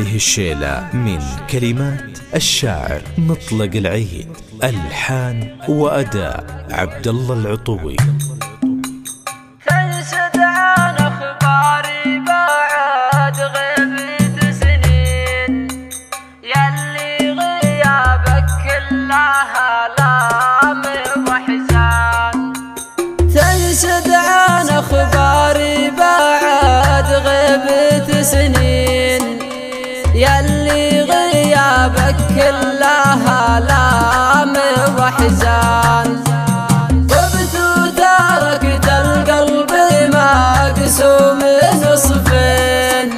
هذه الشيلة من كلمات الشاعر مطلق العيد، ألحان وأداء عبد الله العطوي. تنشد عن أخباري بعد غيبة سنين، يلي غيابك كله آلام وحزان. تنشد عن أخباري بعد غيبة سنين، يلي غيابك كله آلام وحزان. غبت وتركت القلب مقسوم نصفين،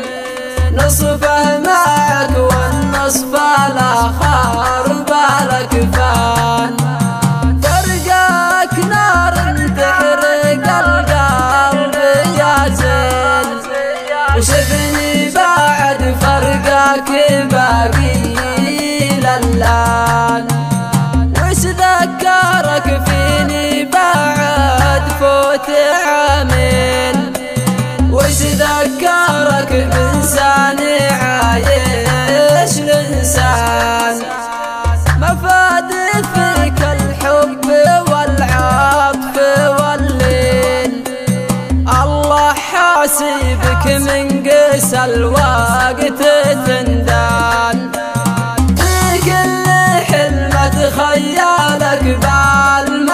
نصفه معك والنصف الآخر بالأكفان. فرقاك نار تحرق القلب يا زين، وشفني بعد فرقاك باقي للان. وش ذكرك فيني بعد فوت عامين، وش ذكرك بإنسان عايش الإنسان. ما فاد فيك الحب والعطف واللين، الله حاسبك من قس الوقت تندان. في كل حلمة خيالك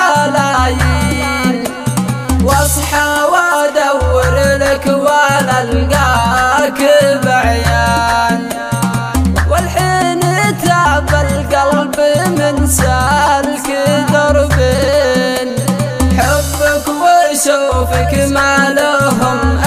بالملايين، واصحى وادور لك ولا القاك بعيان. والحين تعب القلب من سالك دربين، حبك وشوفك ما لهم